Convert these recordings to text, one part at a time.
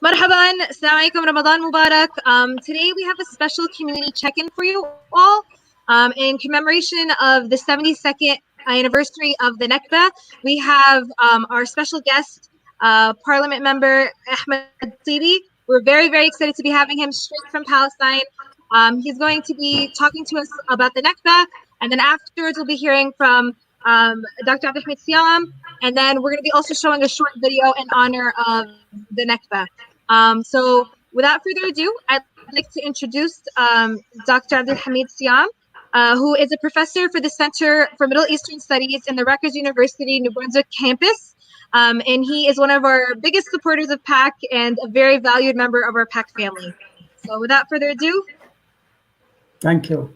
Marhaban, Assalamu alaikum, Ramadan Mubarak. Today we have a special community check-in for you all in commemoration of the 72nd anniversary of the Nakba. We have our special guest, Parliament member Ahmed Tibi. We're very, very excited to be having him straight from Palestine. He's going to be talking to us about the Nakba, and then afterwards we'll be hearing from Dr. Abdulhamid Siam, and then we're going to be also showing a short video in honor of the Nakba. So without further ado, I'd like to introduce Dr. Abdulhamid Siam, who is a professor for the Center for Middle Eastern Studies in the Rutgers University New Brunswick campus. And he is one of our biggest supporters of PAC and a very valued member of our PAC family. So without further ado. Thank you.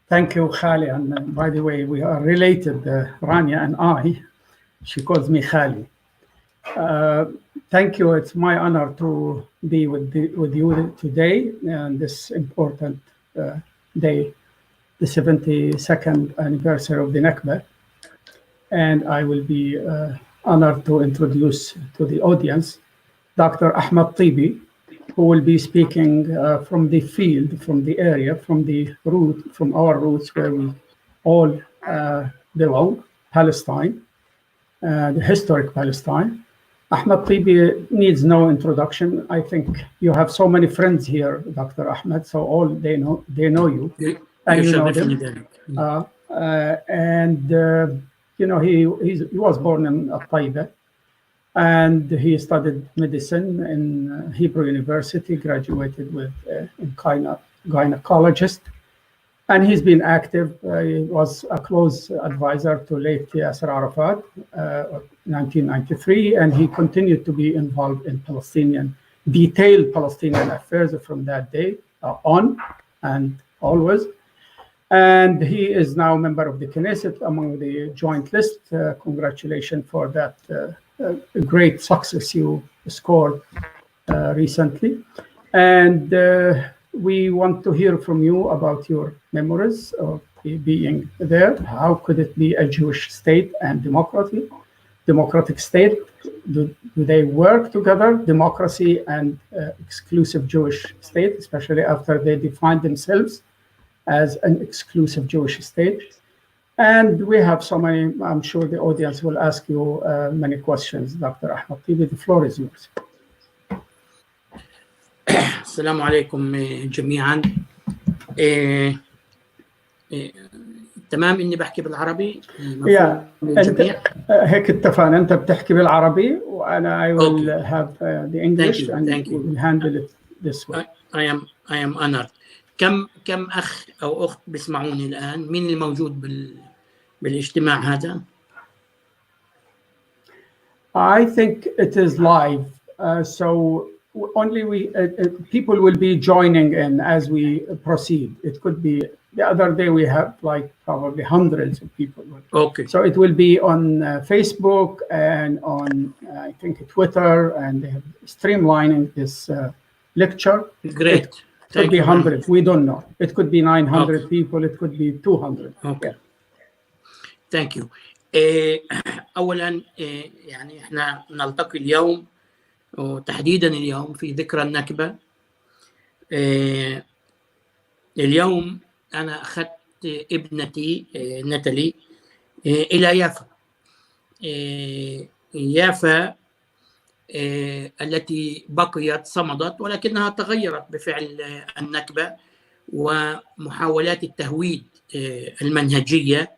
Thank you, Khali. And by the way, we are related, Rania and I. She calls me Khali. Thank you. It's my honor to be with you today on this important day, the 72nd anniversary of the Nakba. And I will be honored to introduce to the audience Dr. Ahmed Tibi, who will be speaking from the field, from the area, from our roots where we all belong, Palestine, the historic Palestine. Ahmed Tibi needs no introduction. I think you have so many friends here, Dr. Ahmed, so all they know you. And you know them. He was born in Taiba, and he studied medicine in Hebrew University, graduated with gynecologist, and he's been active. He was a close advisor to late Yasser Arafat, 1993, and he continued to be involved in detailed Palestinian affairs from that day on and always. And he is now a member of the Knesset among the joint list. Congratulations for that great success you scored recently. And we want to hear from you about your memories of being there. How could it be a Jewish state and democratic state? Do they work together, democracy and exclusive Jewish state, especially after they defined themselves as an exclusive Jewish state? And we have so many, I'm sure the audience will ask you many questions. Dr. Ahmed Tibi, the floor is yours. السلام عليكم جميعا. تمام اني بحكي بالعربي للجميع. هيك اتفقنا، انت بتحكي بالعربي وانا I will have the English and we will handle it this way. I am honored. كم اخ او اخت بيسمعوني الان؟ مين الموجود بالاجتماع هذا؟ I think it is live, so only people will be joining in as we proceed. It could be the other day we have like probably hundreds of people. Okay. So it will be on Facebook and on I think Twitter, and they have streamlining this lecture. Great. It could be hundreds. We don't know. It could be 900 people. It could be 200. Okay. Yeah. Thank you. أولا يعني احنا نلتقي اليوم وتحديدا اليوم في ذكرى النكبة. اليوم أنا أخذت ابنتي ناتالي إلى يافا. يافا التي بقيت صمدت ولكنها تغيرت بفعل النكبة ومحاولات التهويد المنهجية.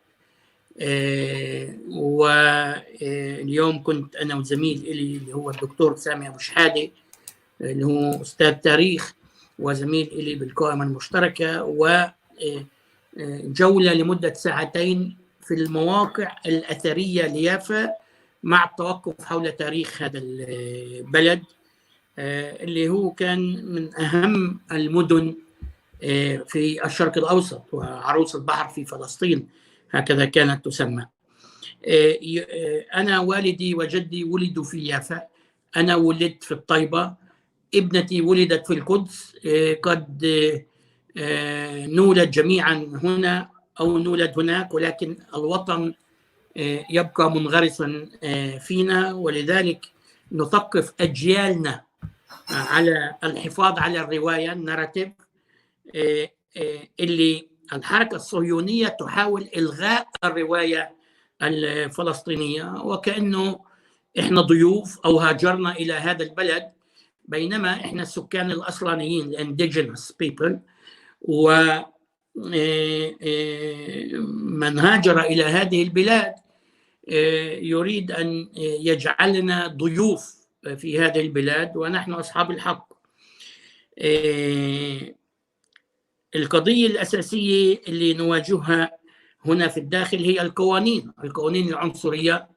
واليوم كنت أنا وزميل إلي اللي هو الدكتور سامي أبو شحادة اللي هو أستاذ تاريخ وزميل إلي بالقائمة المشتركة، وجولة لمدة ساعتين في المواقع الأثرية ليافا مع التوقف حول تاريخ هذا البلد اللي هو كان من أهم المدن في الشرق الأوسط وعروس البحر في فلسطين، هكذا كانت تسمى. أنا والدي وجدي ولدوا في يافا، أنا ولدت في الطيبة، ابنتي ولدت في القدس. قد نولد جميعا هنا أو نولد هناك، ولكن الوطن يبقى منغرسا فينا، ولذلك نثقف أجيالنا على الحفاظ على الرواية الناراتيف اللي الحركة الصهيونية تحاول إلغاء الرواية الفلسطينية وكأنه إحنا ضيوف أو هاجرنا إلى هذا البلد، بينما إحنا السكان الأصلانيين indigenous people، ومن هاجر إلى هذه البلاد يريد أن يجعلنا ضيوف في هذه البلاد ونحن أصحاب الحق. القضية الأساسية اللي نواجهها هنا في الداخل هي القوانين العنصرية،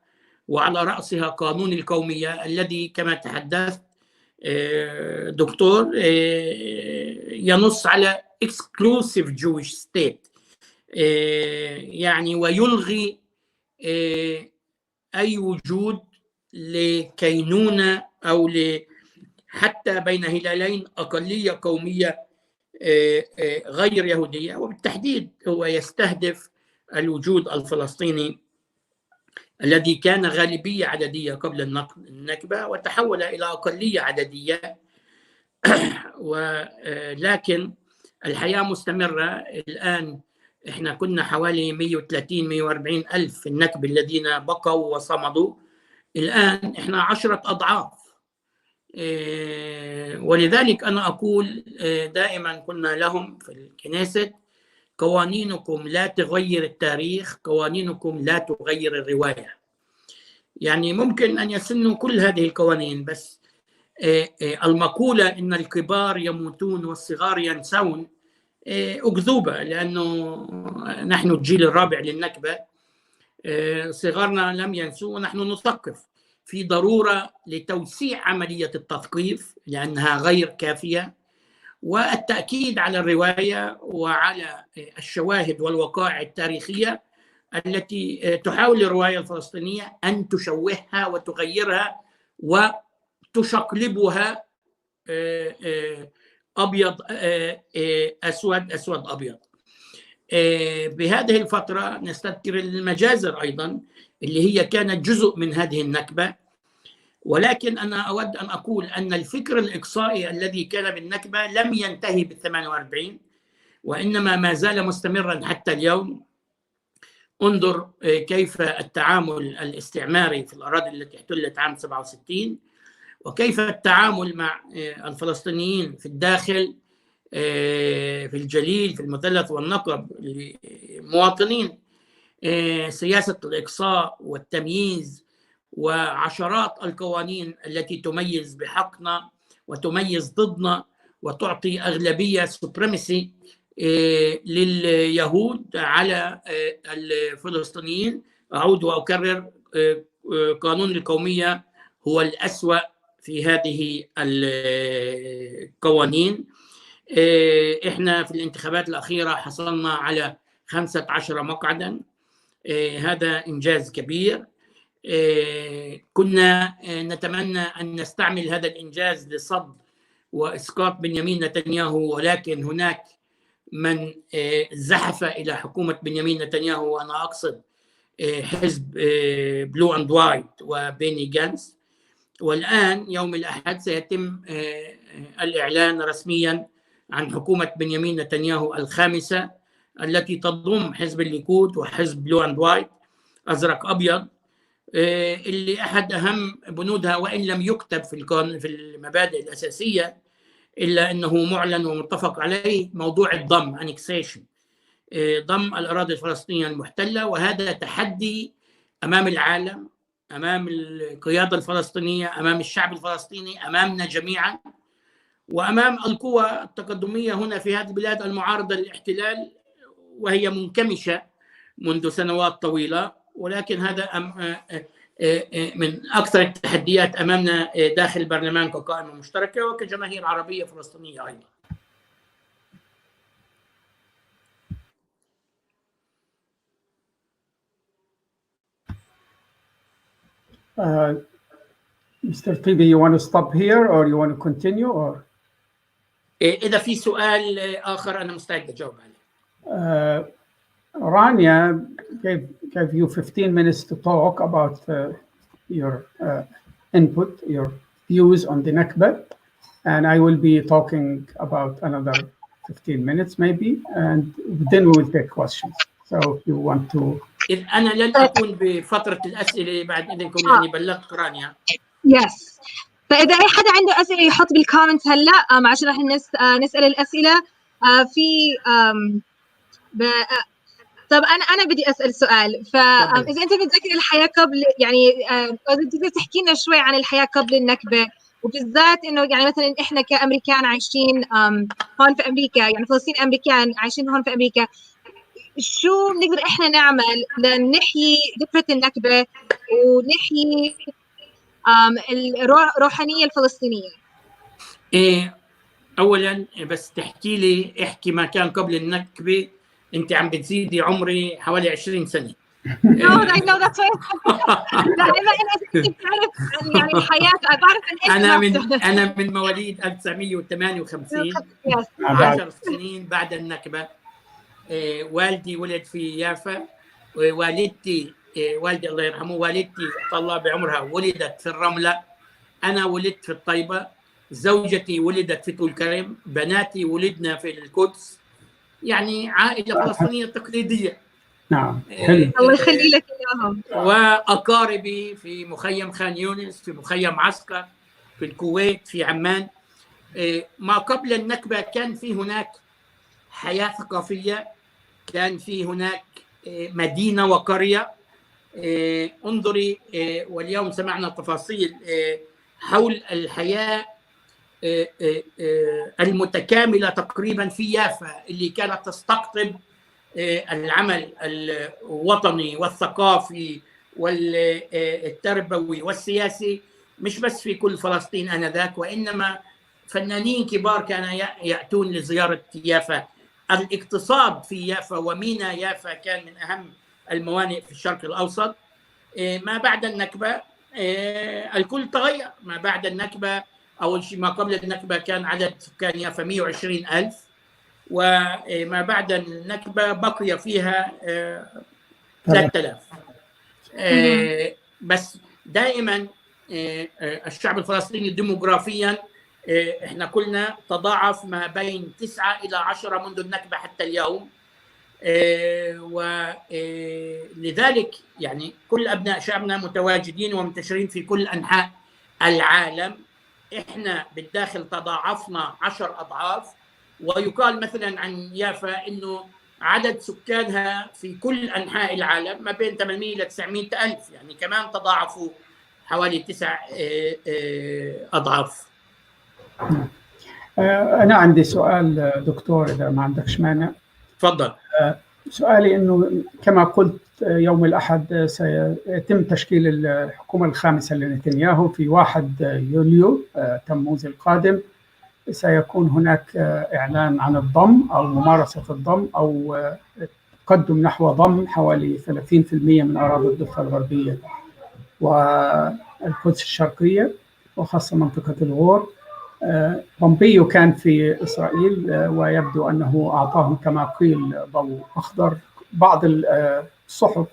وعلى رأسها قانون القومية الذي كما تحدثت دكتور ينص على exclusive Jewish state، يعني ويلغي أي وجود لكينونة أو حتى بين هلالين أقلية قومية غير يهودية، وبالتحديد هو يستهدف الوجود الفلسطيني الذي كان غالبية عددية قبل النكبة وتحول إلى أقلية عددية، ولكن الحياة مستمرة. الآن إحنا كنا حوالي 130-140 ألف في النكبة الذين بقوا وصمدوا، الآن إحنا 10 أضعاف. ولذلك أنا أقول دائما كنا لهم في الكنيسة: قوانينكم لا تغير التاريخ، قوانينكم لا تغير الرواية. يعني ممكن أن يسنوا كل هذه القوانين، بس المقولة إن الكبار يموتون والصغار ينسون أكذوبة، لأنه نحن الجيل الرابع للنكبة، صغارنا لم ينسوا ونحن نثقف. في ضرورة لتوسيع عملية التثقيف لأنها غير كافية، والتأكيد على الرواية وعلى الشواهد والوقائع التاريخية التي تحاول الرواية الفلسطينية أن تشوهها وتغيرها وتشقلبها أبيض أسود أسود أبيض. بهذه الفترة نستذكر المجازر أيضا اللي هي كانت جزء من هذه النكبة، ولكن أنا أود أن أقول أن الفكر الإقصائي الذي كان بالنكبة لم ينتهي بال48 وإنما ما زال مستمرا حتى اليوم. انظر كيف التعامل الاستعماري في الأراضي التي احتلت عام 67 وكيف التعامل مع الفلسطينيين في الداخل في الجليل في المثلث والنقب المواطنين. سياسة الإقصاء والتمييز وعشرات القوانين التي تميز بحقنا وتميز ضدنا وتعطي أغلبية سوبريمسي لليهود على الفلسطينيين. أعود وأكرر: قانون القومية هو الأسوأ في هذه القوانين. إحنا في الانتخابات الأخيرة حصلنا على 15 مقعدا، هذا إنجاز كبير. كنا نتمنى أن نستعمل هذا الإنجاز لصد وإسقاط بنيامين نتنياهو، ولكن هناك من زحف إلى حكومة بنيامين نتنياهو، وأنا أقصد حزب بلو أند وايت وبيني جانس. والآن يوم الأحد سيتم الإعلان رسميا عن حكومة بنيامين نتنياهو الخامسة التي تضم حزب الليكود وحزب بلو أند وايت أزرق أبيض، اللي أحد أهم بنودها وإن لم يكتب في المبادئ الأساسية إلا أنه معلن ومتفق عليه موضوع الضم annexation، ضم الأراضي الفلسطينية المحتلة. وهذا تحدي أمام العالم، أمام القيادة الفلسطينية، أمام الشعب الفلسطيني، أمامنا جميعا، وأمام القوى التقدمية هنا في هذه البلاد المعارضة للاحتلال وهي منكمشة منذ سنوات طويلة. ولكن هذا من أكثر التحديات أمامنا داخل البرلمان كقائمة مشتركة وكجماهير عربية فلسطينية أيضا. Mr. Tibi, you want to stop here or you want to continue or? إذا في سؤال آخر أنا مستعد أجاوب عليه. Rania gave you 15 minutes to talk about your input, your views on the Nakba, and I will be talking about another 15 minutes maybe, and then we will take questions. So if you want to... إذ أنا لن أكون بفترة الأسئلة بعد إذنكم لأني بلغت رانيا. Yes. فإذا أي حدا عنده أسئلة يحط بالكومنت هلا عشان راح نسأل الأسئلة في طب أنا بدي أسأل سؤال. فإذا أنت متذكر الحياة قبل، يعني تقدر تحكي لنا شوي عن الحياة قبل النكبة، وبالذات إنه يعني مثلا إحنا كأمريكان عايشين هون في أمريكا، يعني فلسطين أمريكان عايشين هون في أمريكا، شو بنقدر إحنا نعمل لنحيي ذكرى النكبة ونحيي الروحانية الفلسطينية؟ أولا بس تحكي لي، احكي ما كان قبل النكبة. أنت عم بتزيدي عمري حوالي 20 سنة. No, I know that's why. لا أنا بتعرف يعني الحياة، بعرف أنا من مواليد 1958. 10 سنين بعد النكبة. والدي ولد في يافا، ووالدتي والدي الله يرحمه، والدتي الله بعمرها ولدت في الرملة، أنا ولدت في الطيبة، زوجتي ولدت في طول كرم، بناتي ولدنا في القدس، يعني عائلة فلسطينية تقليدية. نعم. الله يخلي لك إياهم. وأقاربي في مخيم خان يونس، في مخيم عسكر، في الكويت، في عمان. ما قبل النكبة كان في هناك حياة ثقافية، كان في هناك مدينة وقرية. انظري، واليوم سمعنا تفاصيل حول الحياة المتكاملة تقريبا في يافا، اللي كانت تستقطب العمل الوطني والثقافي والتربوي والسياسي، مش بس في كل فلسطين آنذاك، وإنما فنانين كبار كانوا يأتون لزيارة يافا. الاقتصاد في يافا ومينا يافا كان من أهم الموانئ في الشرق الأوسط. ما بعد النكبة الكل تغير. ما بعد النكبة، أول شيء ما قبل النكبة كان عدد سكان يافا 120,000، وما بعد النكبة بقي فيها 3000. بس دائما الشعب الفلسطيني ديموغرافيا احنا كلنا تضاعف ما بين 9 إلى 10 منذ النكبة حتى اليوم. ولذلك يعني كل أبناء شعبنا متواجدين ومنتشرين في كل أنحاء العالم. احنا بالداخل تضاعفنا 10 أضعاف، ويقال مثلا عن يافا انه عدد سكانها في كل انحاء العالم ما بين 800 إلى 900 ألف، يعني كمان تضاعفوا حوالي 9 أضعاف. أنا عندي سؤال دكتور إذا ما عندكش مانع. تفضل. سؤالي إنه كما قلت يوم الأحد سيتم تشكيل الحكومة الخامسة لنتنياهو في 1 يوليو تموز القادم. سيكون هناك إعلان عن الضم أو ممارسة الضم أو تقدم نحو ضم حوالي 30% من أراضي الضفة الغربية والقدس الشرقية، وخاصة منطقة الغور. بومبيو كان في إسرائيل ويبدو أنه أعطاهم كما قيل ضوء أخضر. بعض الصحف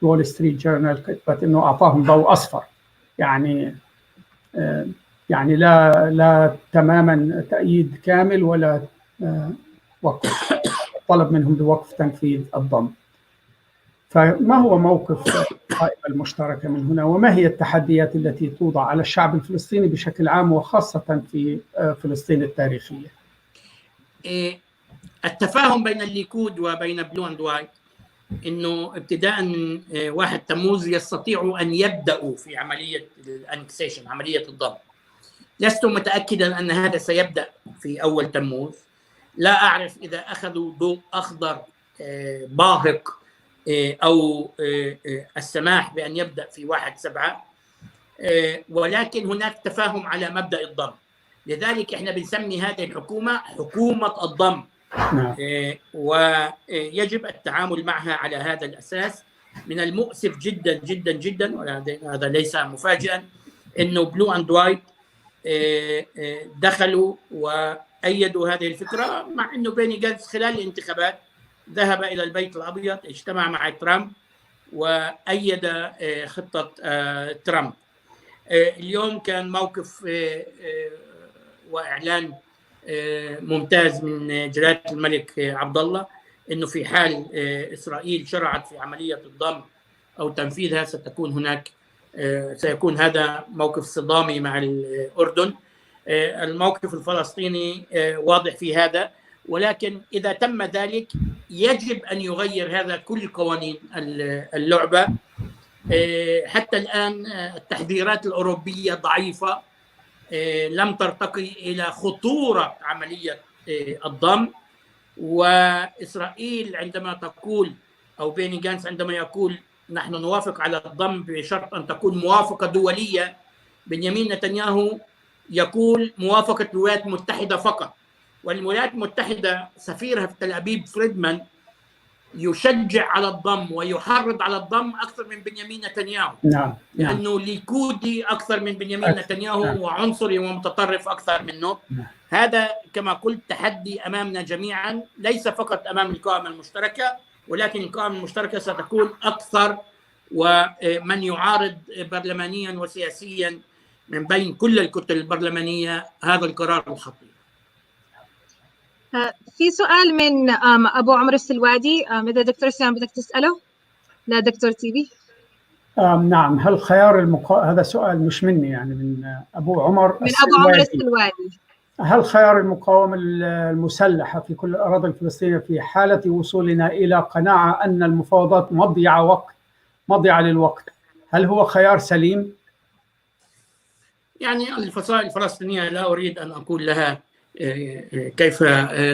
وول ستريت جورنال كتبت أنه أعطاهم ضوء أصفر، يعني لا تماما تأييد كامل ولا وقف، طلب منهم بوقف تنفيذ الضم. فما هو موقف القائمة المشتركة من هنا، وما هي التحديات التي توضع على الشعب الفلسطيني بشكل عام وخاصة في فلسطين التاريخية؟ التفاهم بين الليكود وبين بلو أند وايت إنه ابتداء من 1 تموز يستطيعوا أن يبدأوا في عملية الانكسيشن، عملية الضم. لست متأكدا أن هذا سيبدأ في أول تموز. لا أعرف إذا أخذوا ضوء أخضر باهق أو السماح بأن يبدأ في 1/7، ولكن هناك تفاهم على مبدأ الضم. لذلك إحنا بنسمي هذه الحكومة حكومة الضم، ويجب التعامل معها على هذا الأساس. من المؤسف جدا جدا جدا، وهذا ليس مفاجئا، إنه بلو أند وايت دخلوا وأيدوا هذه الفكرة، مع أنه بيني جانتس خلال الانتخابات ذهب إلى البيت الأبيض، اجتمع مع ترامب وأيد خطة ترامب. اليوم كان موقف وإعلان ممتاز من جلالة الملك عبد الله إنه في حال إسرائيل شرعت في عملية الضم أو تنفيذها سيكون هذا موقف صدامي مع الأردن. الموقف الفلسطيني واضح في هذا، ولكن إذا تم ذلك يجب أن يغير هذا كل قوانين اللعبة. حتى الآن التحذيرات الأوروبية ضعيفة، لم ترتقي إلى خطورة عملية الضم. وإسرائيل عندما تقول، أو بيني جانس عندما يقول نحن نوافق على الضم بشرط أن تكون موافقة دولية، بنيامين نتنياهو يقول موافقة الولايات المتحدة فقط. والولايات المتحدة سفيرها في تل أبيب فريدمان يشجع على الضم ويحرض على الضم أكثر من بنيامين نتنياهو. نعم. لأنه ليكودي أكثر من بنيامين نتنياهو، وعنصري ومتطرف أكثر منه. هذا كما قلت تحدي أمامنا جميعا، ليس فقط أمام القائمة المشتركة، ولكن القائمة المشتركة ستكون أكثر، ومن يعارض برلمانيا وسياسيا من بين كل الكتل البرلمانية هذا القرار الخطير. في سؤال من أبو عمر السلوادي، إذا دكتور سام بدك تسأله. لا دكتور تيبي. نعم. هل خيار هذا سؤال مش مني، يعني من أبو عمر السلوادي. هل خيار المقاومة المسلحة في كل الأراضي الفلسطينية في حالة وصولنا إلى قناعة أن المفاوضات مضيعة للوقت، هل هو خيار سليم؟ يعني الفصائل الفلسطينية لا أريد أن أقول لها كيف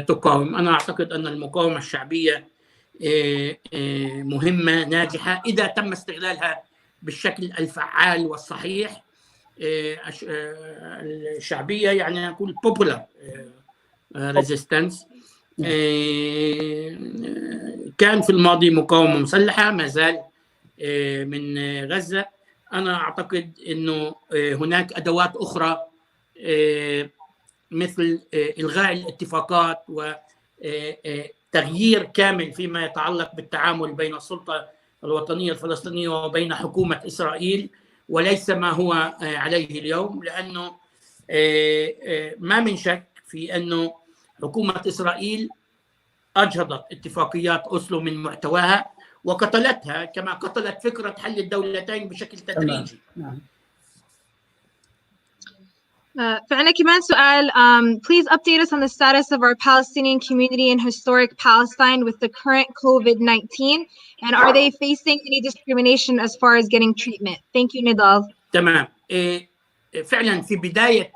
تقاوم. أنا أعتقد أن المقاومة الشعبية مهمة ناجحة إذا تم استغلالها بالشكل الفعال والصحيح. الشعبية يعني أقول popular resistance. كان في الماضي مقاومة مسلحة، ما زال من غزة. أنا أعتقد أنه هناك أدوات أخرى مثل إلغاء الاتفاقات وتغيير كامل فيما يتعلق بالتعامل بين السلطة الوطنية الفلسطينية وبين حكومة إسرائيل، وليس ما هو عليه اليوم. لأنه ما من شك في أنه حكومة إسرائيل أجهضت اتفاقيات أوسلو من محتواها وقتلتها، كما قتلت فكرة حل الدولتين بشكل تدريجي. فعنا كمان سؤال. Please update us on the status of our Palestinian community in historic Palestine with the current COVID-19, and are they facing any discrimination as far as getting treatment? Thank you, Nidal. تمام. فعلا في بداية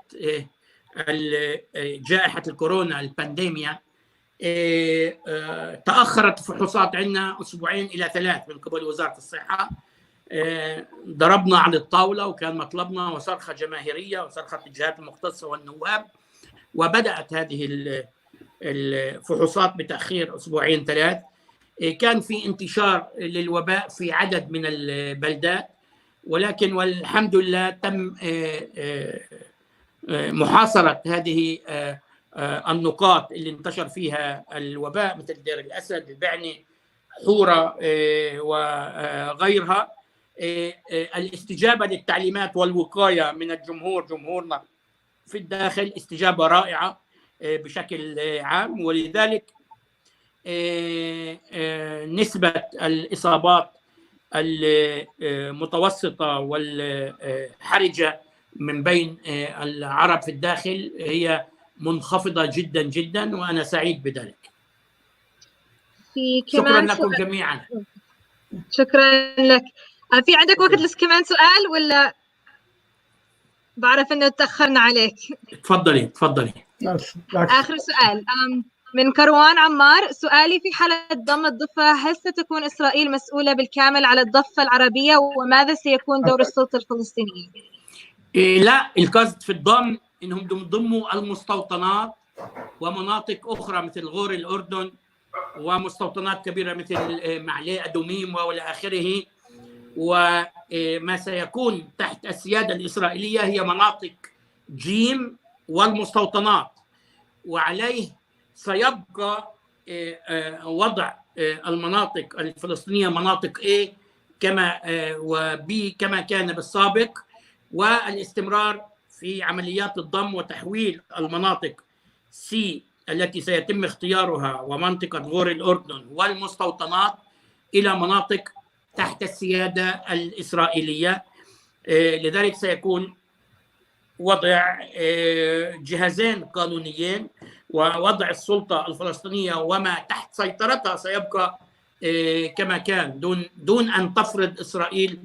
جائحة الكورونا البانديميا تأخرت الفحوصات عندنا أسبوعين إلى 3 من قبل وزارة الصحة. ضربنا على الطاولة وكان مطلبنا وصرخة جماهيرية وصرخة الجهات المختصة والنواب، وبدأت هذه الفحوصات بتأخير أسبوعين 3. كان في انتشار للوباء في عدد من البلدات، ولكن والحمد لله تم محاصرة هذه النقاط اللي انتشر فيها الوباء مثل دير الأسد، البعني، حورة وغيرها. الاستجابة للتعليمات والوقاية من الجمهور، جمهورنا في الداخل، استجابة رائعة بشكل عام، ولذلك نسبة الإصابات المتوسطة والحرجة من بين العرب في الداخل هي منخفضة جدا جدا، وأنا سعيد بذلك. شكرا لكم جميعا. شكرا لك. في عندك وقت كمان سؤال ولا؟ بعرف انه تأخرنا عليك. تفضلي. آخر سؤال من كروان عمار. سؤالي: في حالة ضم الضفة هل ستكون إسرائيل مسؤولة بالكامل على الضفة العربية، وماذا سيكون دور السلطة الفلسطينية؟ لا، القصد في الضم انهم يضموا المستوطنات ومناطق اخرى مثل غور الاردن ومستوطنات كبيره مثل معليه ادوميم والى اخره. وما سيكون تحت السياده الاسرائيليه هي مناطق جيم والمستوطنات، وعليه سيبقى وضع المناطق الفلسطينيه مناطق A كما وB كما كان بالسابق، والاستمرار في عمليات الضم وتحويل المناطق سي التي سيتم اختيارها ومنطقة غور الأردن والمستوطنات إلى مناطق تحت السيادة الإسرائيلية. لذلك سيكون وضع جهازين قانونيين، ووضع السلطة الفلسطينية وما تحت سيطرتها سيبقى كما كان دون أن تفرض إسرائيل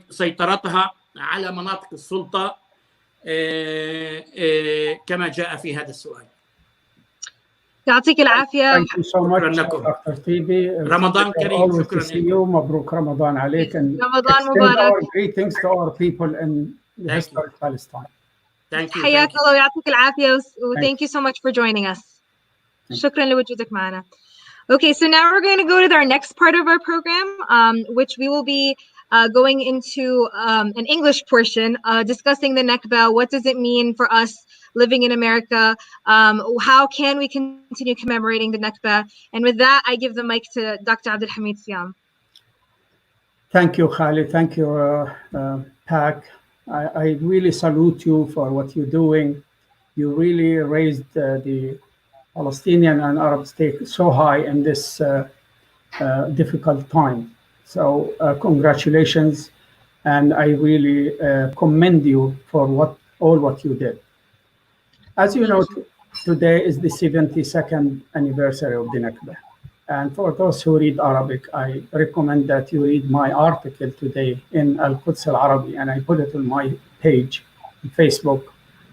سيطرتها على مناطق السلطة كما جاء في هذا السؤال. يعطيك العافية. Thank you so much, Dr. Tibi. رمضان كريم. Always to see you. مبروك رمضان عليك. And رمضان extend مبارك. our greetings to our people in historic Palestine. Thank you. حياك الله ويعطيك العافية. Thank you so much for joining us. شكرا لوجودك معنا. Okay, so now we're going to go to our next part of our program, which we will be going into an English portion, discussing the Nakba. What does it mean for us living in America? How can we continue commemorating the Nakba? And with that, I give the mic to Dr. Abdelhamid Siam. Thank you, Khalid. Thank you, Pak. I really salute you for what you're doing. You really raised the Palestinian and Arab state so high in this difficult time. So congratulations, and I really commend you for all what you did. As you know, today is the 72nd anniversary of the Nakba. And for those who read Arabic, I recommend that you read my article today in Al-Quds Al-Arabi, and I put it on my page on Facebook,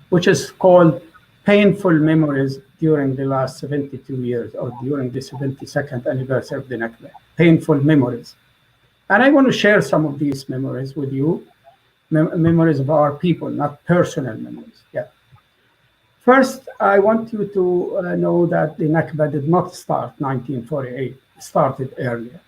which is called Painful Memories During the Last 72 Years, or during the 72nd anniversary of the Nakba. Painful memories. And I want to share some of these memories with you, memories of our people, not personal memories. Yeah. First, I want you to know that the Nakba did not start 1948. It started earlier.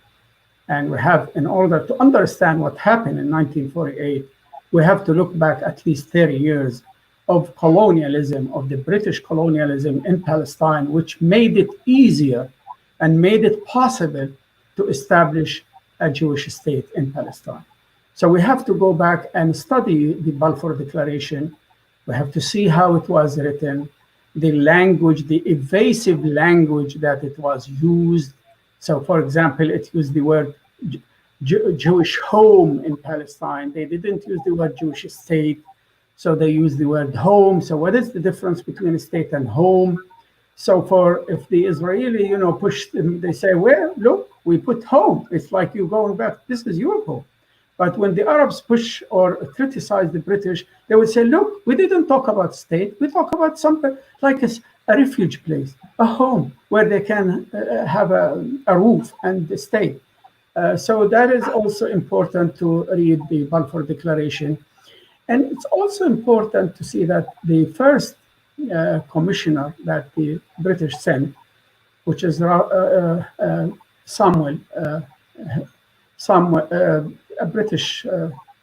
And we have, in order to understand what happened in 1948, we have to look back at least 30 years of colonialism, of the British colonialism in Palestine, which made it easier and made it possible to establish a Jewish state in Palestine. So we have to go back and study the Balfour Declaration. We have to see how it was written, the language, the evasive language that it was used. So, for example, it used the word Jewish home in Palestine. They didn't use the word Jewish state, so they used the word home. So what is the difference between a state and home? So if the Israeli, push them, they say, well, look, we put home. It's like you going back, this is your home. But when the Arabs push or criticize the British, they would say, look, we didn't talk about state. We talk about something like a refuge place, a home where they can have a roof and stay. So that is also important to read the Balfour Declaration. And it's also important to see that the first commissioner that the British sent, which is a British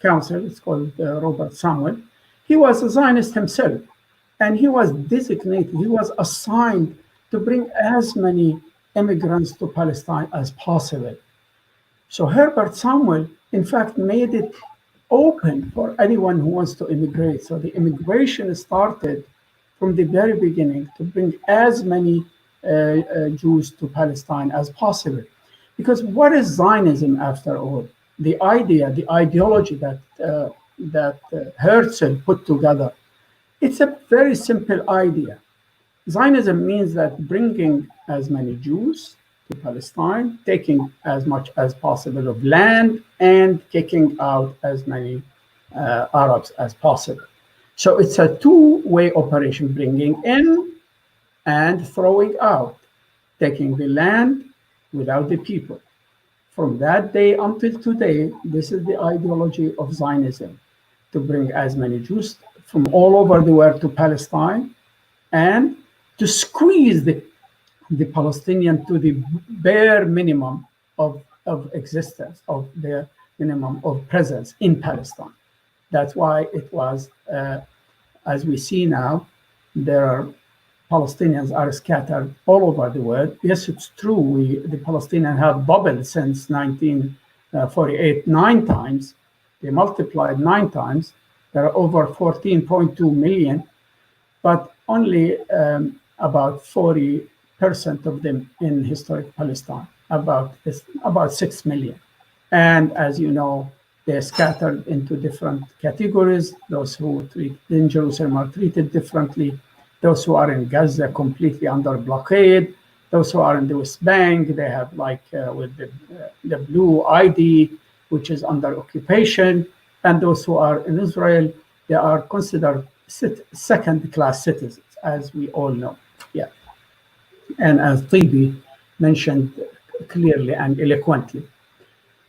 council, it's called Robert Samuel. He was a Zionist himself, and he was designated, he was assigned to bring as many immigrants to Palestine as possible. So Herbert Samuel, in fact, made it open for anyone who wants to immigrate. So the immigration started from the very beginning to bring as many Jews to Palestine as possible. Because what is Zionism after all? The idea, the ideology that Herzl put together, it's a very simple idea. Zionism means that bringing as many Jews to Palestine, taking as much as possible of land, and kicking out as many Arabs as possible. So it's a two-way operation, bringing in and throwing out, taking the land without the people. From that day until today, this is the ideology of Zionism, to bring as many Jews from all over the world to Palestine and to squeeze the Palestinian to the bare minimum of existence, of their minimum of presence in Palestine. That's why it was, as we see now, Palestinians are scattered all over the world. Yes, it's true. The Palestinians have doubled since 1948, 9 times. They multiplied 9 times. There are over 14.2 million, but only about 40% of them in historic Palestine, about 6 million. And as you know, they're scattered into different categories. Those who in Jerusalem are treated differently. Those who are in Gaza completely under blockade. Those who are in the West Bank, they have with the blue ID, which is under occupation. And those who are in Israel, they are considered second-class citizens, as we all know. Yeah. And as Tibi mentioned clearly and eloquently.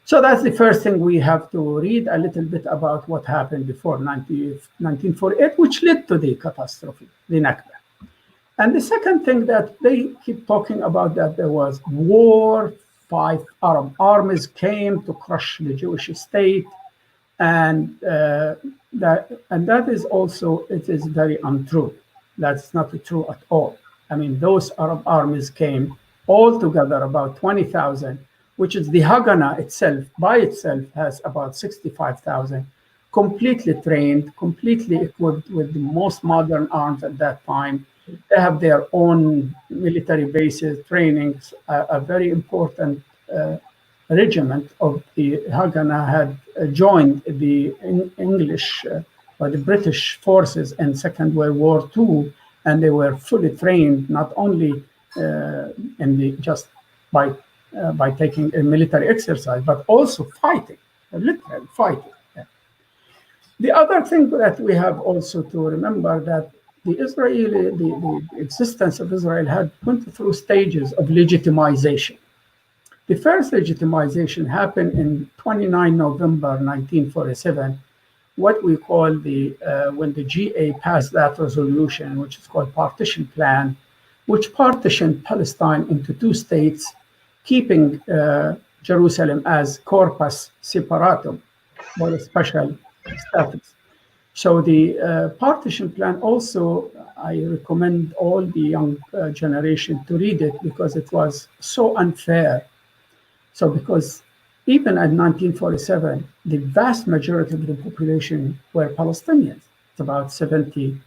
So that's the first thing we have to read a little bit about what happened before 1948, which led to the catastrophe, the Nakba. And the second thing that they keep talking about, that there was war, 5 Arab armies came to crush the Jewish state, and that is also, it is very untrue. That's not true at all. I mean, those Arab armies came all together, about 20,000, which is the Haganah itself, by itself, has about 65,000, completely trained, completely equipped with the most modern arms at that time. They have their own military bases, trainings. A very important regiment of the Haganah had joined the English or the British forces in Second World War II, and they were fully trained, not only just by taking a military exercise, but also fighting, literally fighting. The other thing that we have also to remember, that the existence of Israel had went through stages of legitimization. The first legitimization happened in 29 November 1947, what we call when the GA passed that resolution, which is called Partition Plan, which partitioned Palestine into 2 states, keeping Jerusalem as corpus separatum, or a special status. So the partition plan also, I recommend all the young generation to read it, because it was so unfair. So because even at 1947, the vast majority of the population were Palestinians. It's about 70%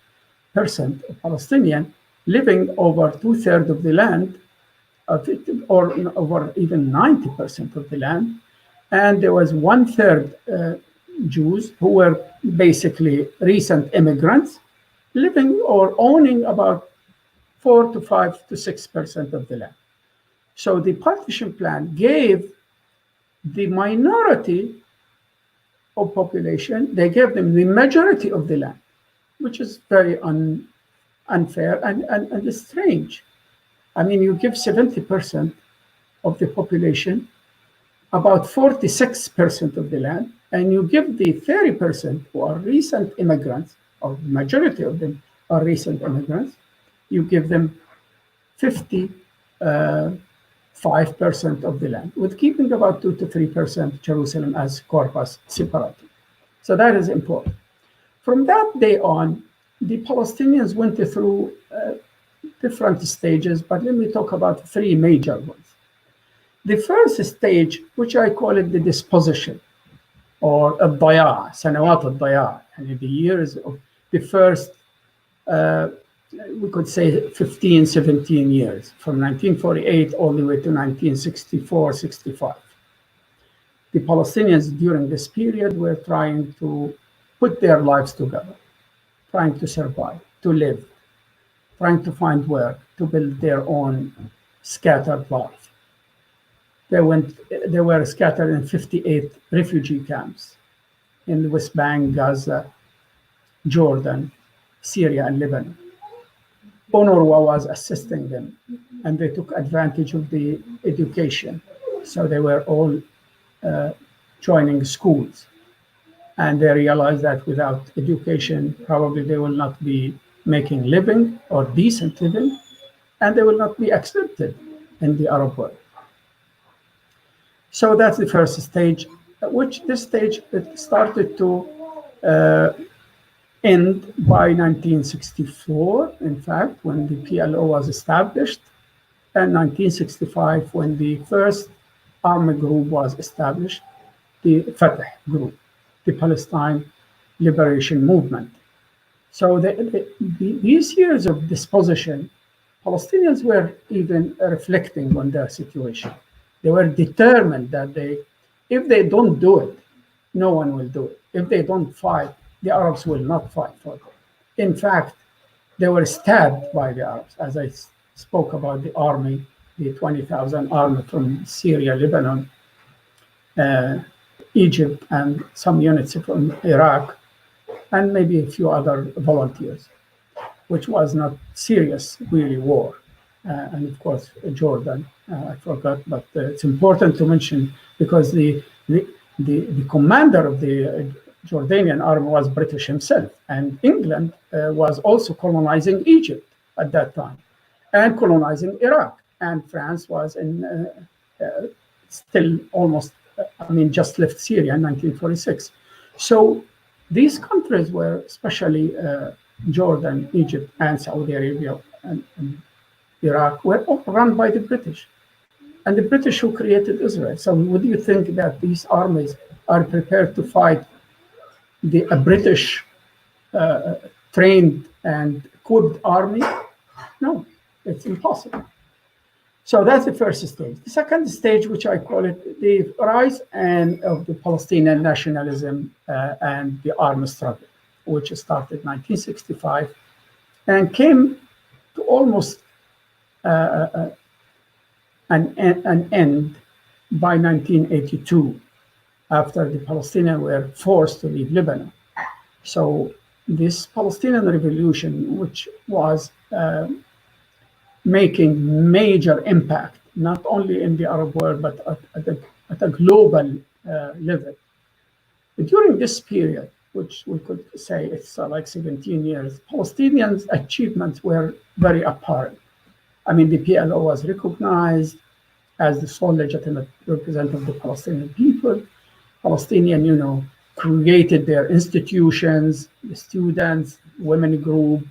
of Palestinian living over 2/3 of the land, or over even 90% of the land. And there was 1/3 Jews who were basically recent immigrants living or owning about 4 to 5 to 6% of the land. So the partition plan gave the minority of population, they gave them the majority of the land, which is very unfair and strange. I mean, you give 70% of the population, about 46% of the land, and you give the 30% who are recent immigrants, or the majority of them are recent immigrants, you give them 55% of the land, with keeping about 2 to 3% Jerusalem as corpus separatum. So that is important. From that day on, the Palestinians went through different stages, but let me talk about 3 major ones. The first stage, which I call it the disposition, or الضياع, سنوات الضياع, and the years of the first, we could say 15, 17 years, from 1948 all the way to 1964, 65. The Palestinians during this period were trying to put their lives together, trying to survive, to live, trying to find work, to build their own scattered life. They were scattered in 58 refugee camps in the West Bank, Gaza, Jordan, Syria, and Lebanon. UNRWA was assisting them, and they took advantage of the education. So they were all joining schools. And they realized that without education, probably they will not be making living or decent living, and they will not be accepted in the Arab world. So that's the first stage, which this stage it started to end by 1964, in fact, when the PLO was established, and 1965, when the first army group was established, the Fatah group, the Palestine liberation movement. So these years of disposition, Palestinians were even reflecting on their situation. They were determined that if they don't do it, no one will do it. If they don't fight, the Arabs will not fight for them. In fact, they were stabbed by the Arabs, as I spoke about the army, the 20,000 army from Syria, Lebanon, Egypt, and some units from Iraq, and maybe a few other volunteers, which was not serious, really, war. And of course, Jordan, I forgot, but it's important to mention because the commander of the Jordanian army was British himself, and England was also colonizing Egypt at that time, and colonizing Iraq, and France was still almost, just left Syria in 1946. So these countries were, especially Jordan, Egypt, and Saudi Arabia, and Iraq, were all run by the British. And the British who created Israel. So would you think that these armies are prepared to fight a British trained and equipped army? No, it's impossible. So that's the first stage. The second stage, which I call it the rise of the Palestinian nationalism and the armed struggle, which started in 1965 and came to almost an end by 1982, after the Palestinians were forced to leave Lebanon. So this Palestinian revolution, which was making major impact, not only in the Arab world, but at a global level. During this period, which we could say it's like 17 years, Palestinians' achievements were very apparent. The PLO was recognized as the sole legitimate representative of the Palestinian people. Palestinian, created their institutions, the students, women group,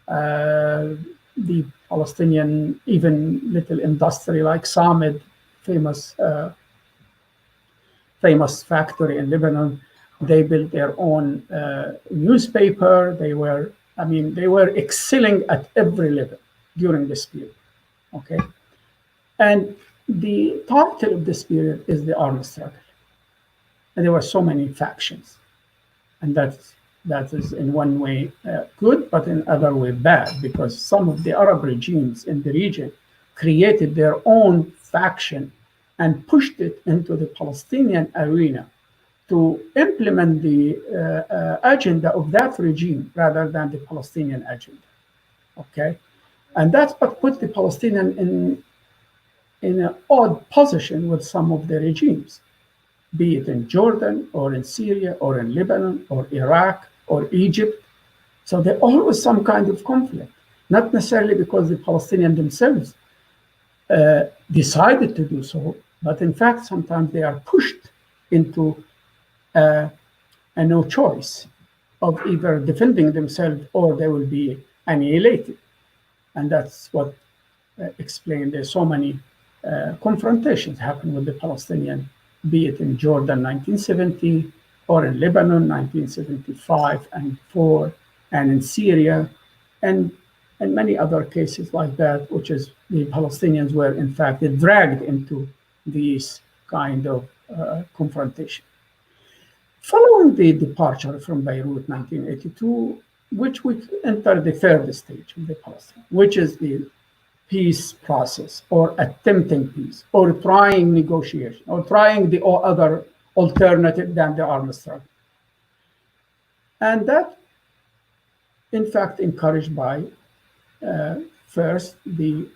the Palestinian, even little industry like Samid, famous factory in Lebanon. They built their own newspaper. They were excelling at every level during this period. Okay, and the title of this period is the armed struggle. And there were so many factions, and that is in one way good, but in other way bad, because some of the Arab regimes in the region created their own faction and pushed it into the Palestinian arena to implement the agenda of that regime rather than the Palestinian agenda. Okay, and that's what put the Palestinian in an odd position with some of the regimes, be it in Jordan or in Syria or in Lebanon or Iraq or Egypt. So there's always some kind of conflict, not necessarily because the Palestinians themselves decided to do so, but in fact, sometimes they are pushed into a no choice of either defending themselves or they will be annihilated. And that's what explained there's so many confrontations happen with the Palestinian, be it in Jordan 1970 or in Lebanon 1975 and 4, and in Syria, and many other cases like that, which is the Palestinians were in fact dragged into these kind of confrontation. Following the departure from Beirut 1982, which we enter the third stage of the Palestine, which is the peace process, or attempting peace, or trying negotiation, or trying the other alternative than the armed struggle. And that, in fact, encouraged by first the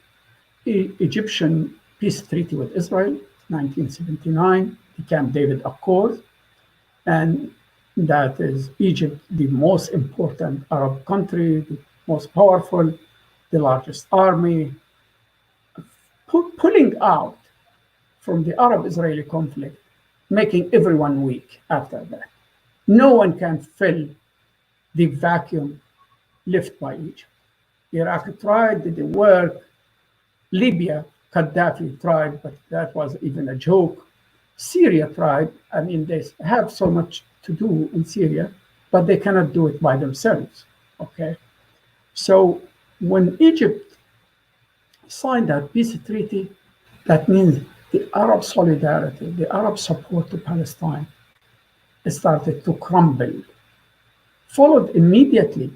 Egyptian peace treaty with Israel, 1979, the Camp David Accord, and that is Egypt, the most important Arab country, the most powerful, the largest army, pulling out from the Arab-Israeli conflict, making everyone weak after that. No one can fill the vacuum left by Egypt. Iraq tried, didn't work. Libya, Gaddafi tried, but that was even a joke. Syria tried. They have so much to do in Syria, but they cannot do it by themselves. Okay, so when Egypt signed that peace treaty, that means the Arab solidarity, the Arab support to Palestine started to crumble, followed immediately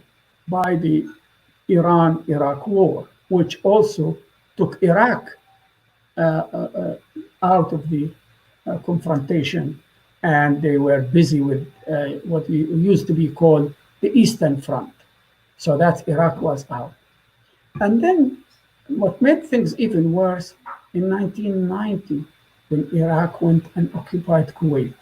by the Iran-Iraq war, which also took Iraq out of the confrontation, and they were busy with what we used to be called the Eastern Front. So that Iraq was out. And then what made things even worse, in 1990, when Iraq went and occupied Kuwait,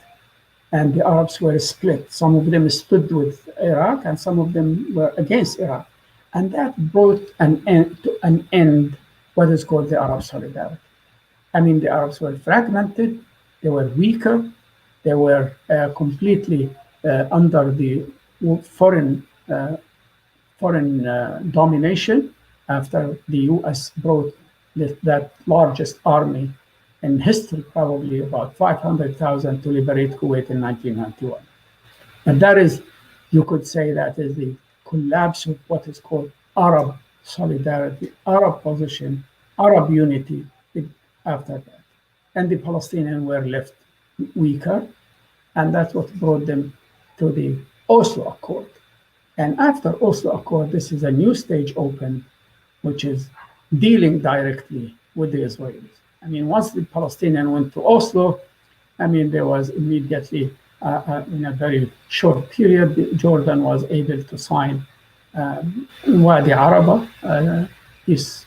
and the Arabs were split. Some of them stood with Iraq, and some of them were against Iraq. And that brought an end what is called the Arab solidarity. I mean, the Arabs were fragmented, they were weaker, they were completely under the foreign domination after the U.S. brought that largest army in history, probably about 500,000, to liberate Kuwait in 1991. And that is, you could say, that is the collapse of what is called Arab solidarity, Arab position, Arab unity after that. And the Palestinians were left weaker, and that's what brought them to the Oslo Accord. And after Oslo Accord, this is a new stage open, which is dealing directly with the Israelis. I mean, once the Palestinians went to Oslo, I mean, there was immediately, in a very short period, Jordan was able to sign Wadi Araba peace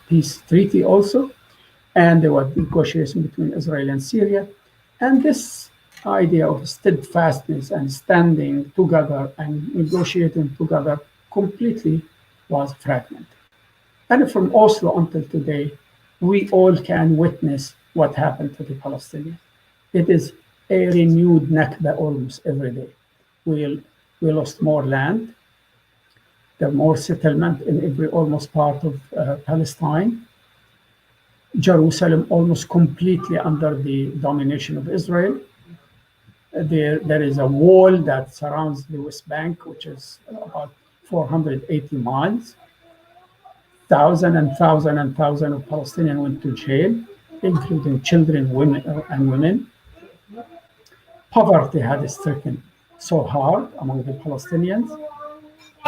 treaty also, and there was negotiation between Israel and Syria. And this idea of steadfastness and standing together and negotiating together completely was fragmented. And from Oslo until today, we all can witness what happened to the Palestinians. It is a renewed Nakba almost every day. We lost more land, there are more settlement in every almost part of Palestine. Jerusalem almost completely under the domination of Israel. There is a wall that surrounds the West Bank, which is about 480 miles. Thousands of Palestinians went to jail, including children, women. Poverty had stricken so hard among the Palestinians.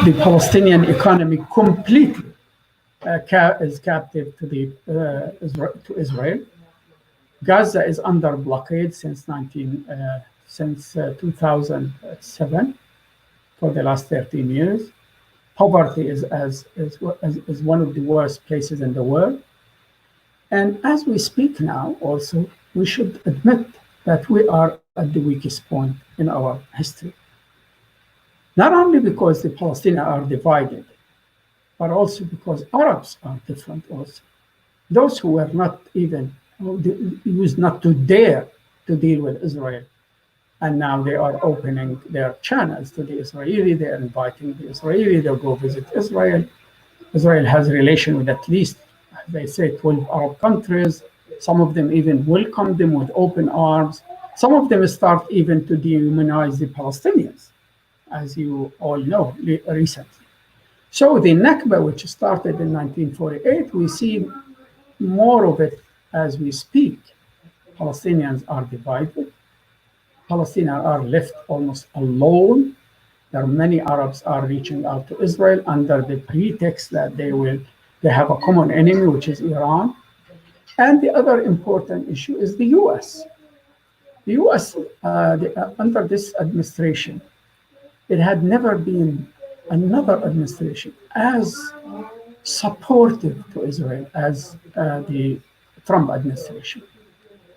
The Palestinian economy completely is captive to Israel. Gaza is under blockade since 2007 for the last 13 years. Poverty is one of the worst places in the world. And as we speak now, also, we should admit that we are at the weakest point in our history. Not only because the Palestinians are divided, but also because Arabs are different also. Those who were not even, used not to dare to deal with Israel, and now they are opening their channels to the Israeli. They are inviting the Israeli. They'll go visit Israel. Israel has a relation with at least, they say, 12 Arab countries. Some of them even welcome them with open arms. Some of them start even to dehumanize the Palestinians, as you all know recently. So the Nakba, which started in 1948, we see more of it as we speak. Palestinians are divided. Palestinians are left almost alone. There are many Arabs are reaching out to Israel under the pretext that they have a common enemy, which is Iran. And the other important issue is the U.S. The U.S., under this administration, it had never been another administration as supportive to Israel as the Trump administration.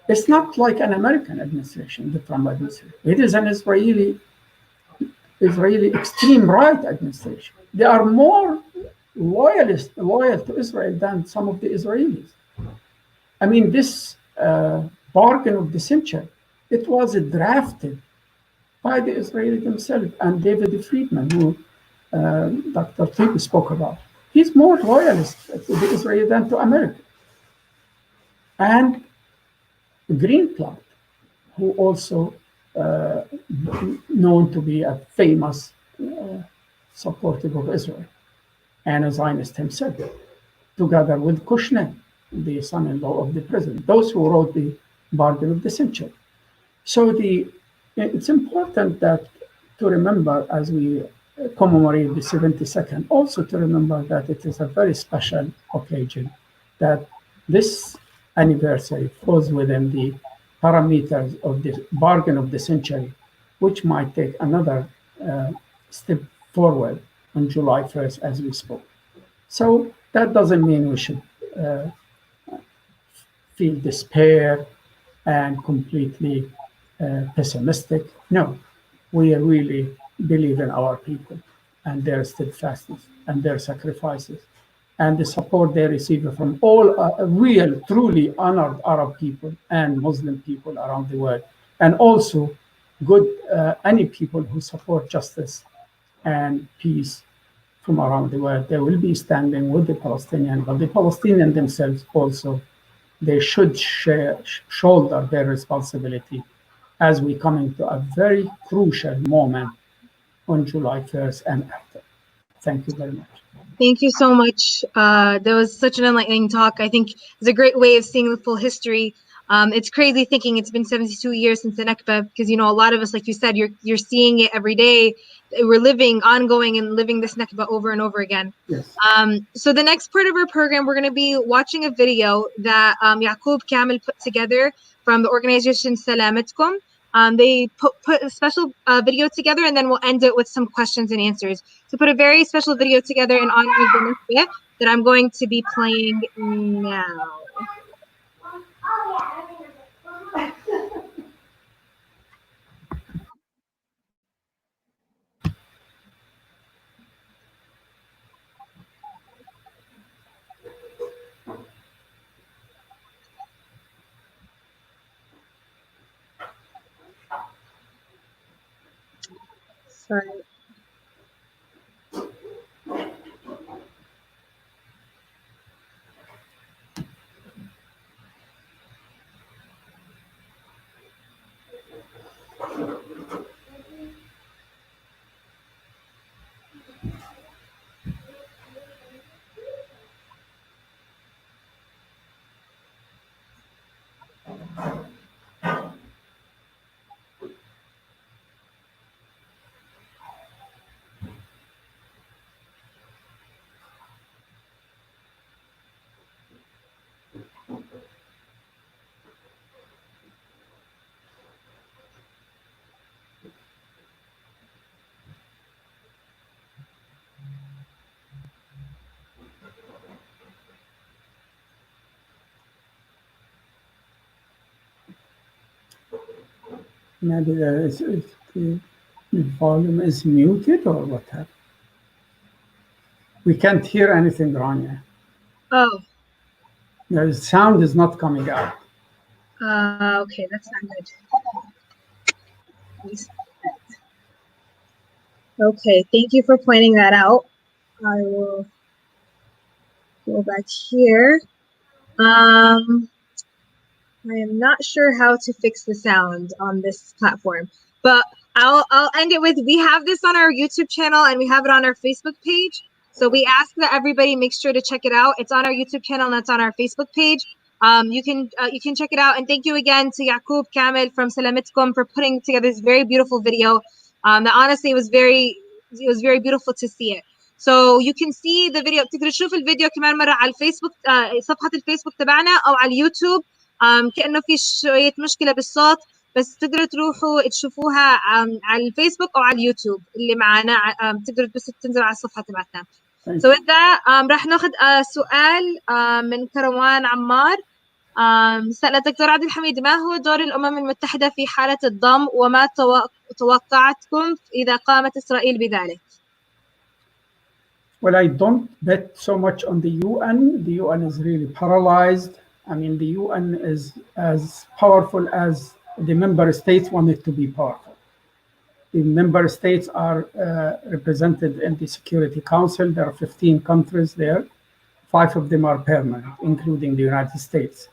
It's not like an American administration, the Trump administration. It is an Israeli extreme right administration. They are more loyal to Israel than some of the Israelis. I mean, this bargain of the century, it was drafted by the Israelis themselves and David Friedman, who Dr. Tibi spoke about. He's more loyalist to the Israeli than to America. And Greenblatt, who also known to be a famous supportive of Israel, and a Zionist himself, together with Kushner, the son-in-law of the president, those who wrote the bargain of the century. So it's important that to remember as we commemorate the 72nd, also to remember that it is a very special occasion, that this anniversary falls within the parameters of the bargain of the century, which might take another step forward on July 1st, as we spoke. So that doesn't mean we should feel despair and completely pessimistic. No, we really believe in our people and their steadfastness and their sacrifices and the support they receive from all real, truly honored Arab people and Muslim people around the world, and also good any people who support justice and peace from around the world. They will be standing with the Palestinians, but the Palestinians themselves also, they should shoulder their responsibility as we come into a very crucial moment on July 1st and after. Thank you very much. Thank you so much. That was such an enlightening talk. I think it's a great way of seeing the full history. It's crazy thinking it's been 72 years since the Nakba, because, you know, a lot of us, like you said, you're seeing it every day. We're living, ongoing, and living this Nakba over and over again. Yes. So the next part of our program, we're going to be watching a video that Yaqub Kamel put together from the organization Salamatkum. They put a special video together, and then we'll end it with some questions and answers. So put a very special video together in honor of the Nakba that I'm going to be playing now. Sorry. Maybe the volume is muted or what happened? We can't hear anything, Rania. Oh. The sound is not coming out. Okay, that's not good. Okay, thank you for pointing that out. I will go back here. I am not sure how to fix the sound on this platform, but I'll end it with, we have this on our YouTube channel and we have it on our Facebook page. So we ask that everybody make sure to check it out. It's on our YouTube channel and that's on our Facebook page. You can check it out. And thank you again to Yaqub Kamel from Salamatkum for putting together this very beautiful video. That honestly was very beautiful to see it. So you can see the video. تقدر تشوف الفيديو كمان مرة على الفيسبوك، صفحة الفيسبوك تبعنا أو على اليوتيوب. كأنه في شوية مشكلة بالصوت، بس تقدروا تروحوا تشوفوها على الفيسبوك أو على اليوتيوب اللي معنا. تقدروا بس تنزلوا على الصفحة تبعتنا. So with that, راح ناخذ سؤال من كروان عمار. سأل الدكتور عبد الحميد، ما هو دور الأمم المتحدة في حالة الضم، وما توقعاتكم إذا قامت إسرائيل بذلك؟ Well, I don't bet so much on the UN. The UN is really paralyzed. I mean, the UN is as powerful as the member states want it to be powerful. The member states are represented in the Security Council. There are 15 countries there. 5 of them are permanent, including the United States.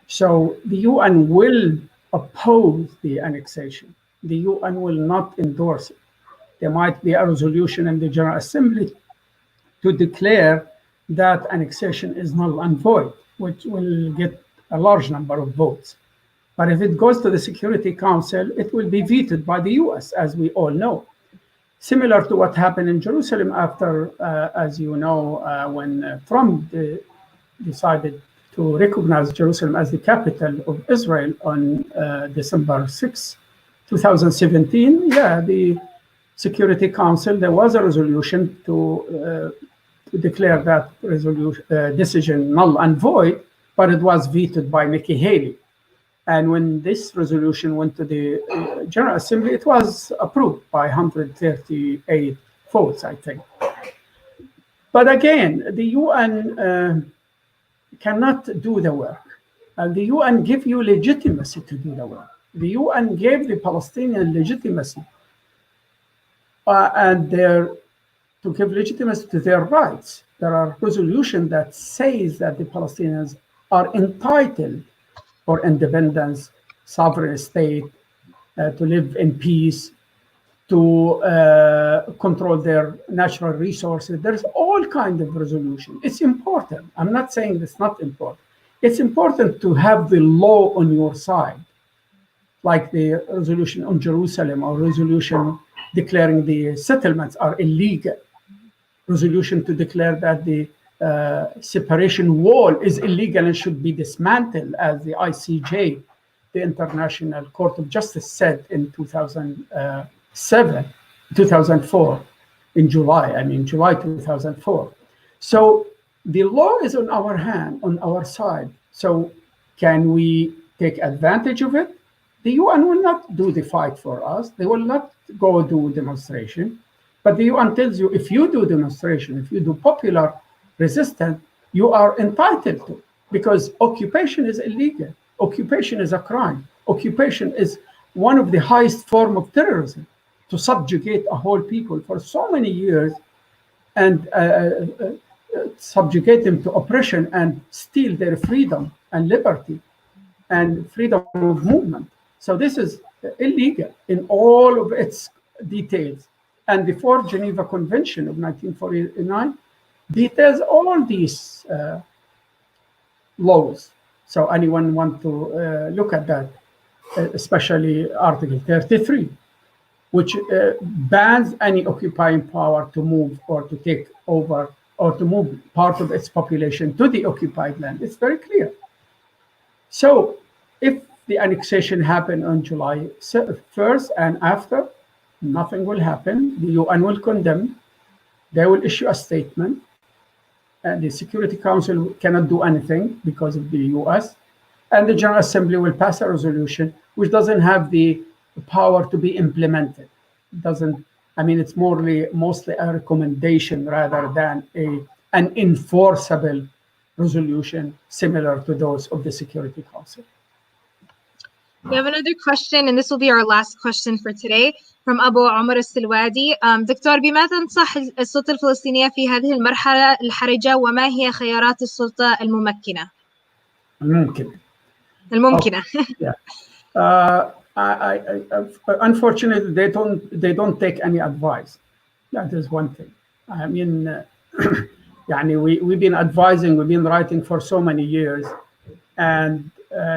So the UN will oppose the annexation. The UN will not endorse it. there might be a resolution in the General Assembly to declare that annexation is null and void, which will get a large number of votes. But if it goes to the Security Council, it will be vetoed by the US, as we all know. Similar to what happened in Jerusalem after, as you know, when Trump decided to recognize Jerusalem as the capital of Israel on December 6, 2017. Yeah, the Security Council, there was a resolution to declare that decision null and void, but it was vetoed by Nikki Haley. And when this resolution went to the General Assembly, it was approved by 138 votes, I think. But again, the UN cannot do the work. And the UN give you legitimacy to do the work. The UN gave the Palestinian legitimacy and to give legitimacy to their rights. There are resolutions that says that the Palestinians are entitled for independence, sovereign state, to live in peace, to control their natural resources. There's all kinds of resolution. It's important. I'm not saying it's not important. It's important to have the law on your side, like the resolution on Jerusalem or resolution declaring the settlements are illegal, resolution to declare that the separation wall is illegal and should be dismantled, as the ICJ, the International Court of Justice, said in 2004, in July, July 2004. So the law is on our hand, on our side. So can we take advantage of it? The UN will not do the fight for us. They will not go do demonstration. But the UN tells you, if you do demonstration, if you do popular resistance, you are entitled to, because occupation is illegal. Occupation is a crime. Occupation is one of the highest form of terrorism, to subjugate a whole people for so many years and subjugate them to oppression and steal their freedom and liberty and freedom of movement. So this is illegal in all of its details. And the Fourth Geneva Convention of 1949 details all these laws. So anyone want to look at that, especially Article 33, which bans any occupying power to move or to take over or to move part of its population to the occupied land. It's very clear. So if the annexation happened on July 1st and after, nothing will happen. The UN will condemn. They will issue a statement. And the Security Council cannot do anything because of the US. And the General Assembly will pass a resolution which doesn't have the power to be implemented. It's mostly a recommendation rather than an enforceable resolution similar to those of the Security Council. We have another question, and this will be our last question for today, from Abu Omar السلوادي. دكتور، بما تنصح السلطة الفلسطينية في هذه المرحلة الحرجة، وما هي خيارات السلطة الممكنة؟ الممكنة. Yeah. Unfortunately, they don't take any advice. That is one thing. We've been advising, we've been writing for so many years, and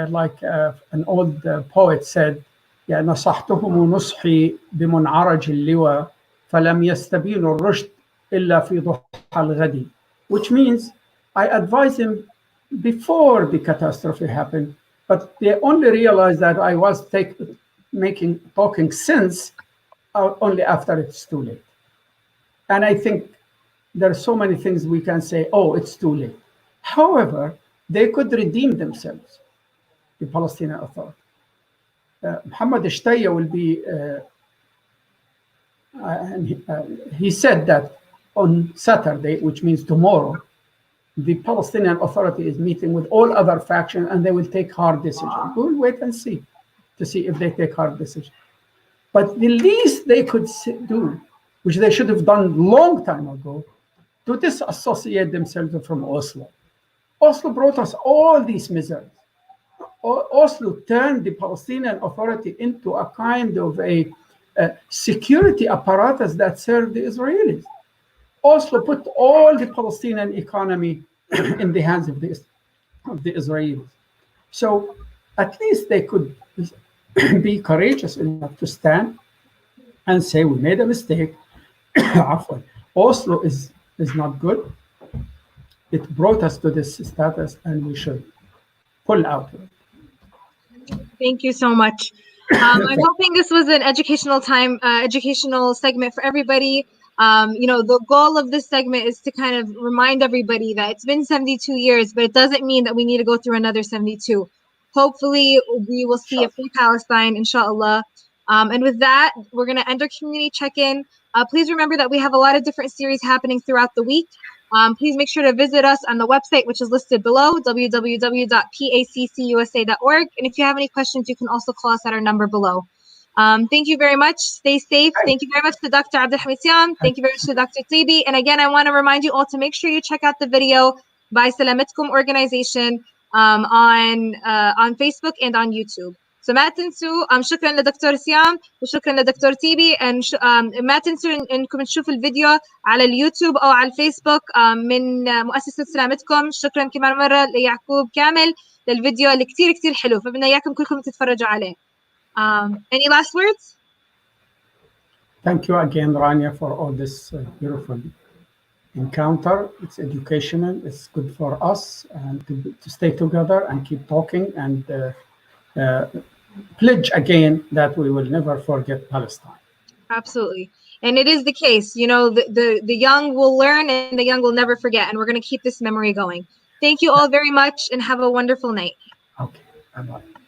like an old poet said, نصحتهم نصحي بمنعرج اللواء فلم يستبينوا الرشد إلا في ضحى الغد, which means I advised him before the catastrophe happened, but they only realized that I was talking sense only after it's too late. And I think there are so many things we can say, oh, it's too late. However, they could redeem themselves, the Palestinian Authority. Mohammed Shtaya will be, he said that on Saturday, which means tomorrow, the Palestinian Authority is meeting with all other factions and they will take hard decisions. We'll wait and see to see if they take hard decisions. But the least they could do, which they should have done long time ago, to disassociate themselves from Oslo. Oslo brought us all these miseries. Oslo turned the Palestinian Authority into a kind of a security apparatus that serve the Israelis. Oslo put all the Palestinian economy in the hands of the Israelis. So at least they could be courageous enough to stand and say, we made a mistake. Oslo is not good. It brought us to this status, and we should pull out of it. Thank you so much. I'm hoping this was an educational segment for everybody. The goal of this segment is to kind of remind everybody that it's been 72 years, but it doesn't mean that we need to go through another 72. Hopefully, we will see a free Palestine, inshallah. And with that, we're going to end our community check-in. Please remember that we have a lot of different series happening throughout the week. Please make sure to visit us on the website, which is listed below, www.paccusa.org. And if you have any questions, you can also call us at our number below. Thank you very much. Stay safe. Thank you very much to Dr. Abdelhamid Siam. Thank you very much to Dr. Tibi. And again, I want to remind you all to make sure you check out the video by Salamatkum organization on Facebook and on YouTube. So ما تنسوا شكرا لدكتور سيام وشكرا لدكتور تيبي ما تنسوا انكم تشوفوا الفيديو على اليوتيوب او على الفيسبوك من مؤسسة سلامتكم. شكرا كمان مرة ليعقوب كامل للفيديو اللي كتير حلو، فبدنا اياكم كلكم تتفرجوا عليه. Any last words? Thank you again, Rania, for all this beautiful encounter. It's educational. It's good for us and to stay together and keep talking and pledge again that we will never forget Palestine. Absolutely. And it is the case. The young will learn and the young will never forget. And we're going to keep this memory going. Thank you all very much and have a wonderful night. Okay. Bye-bye.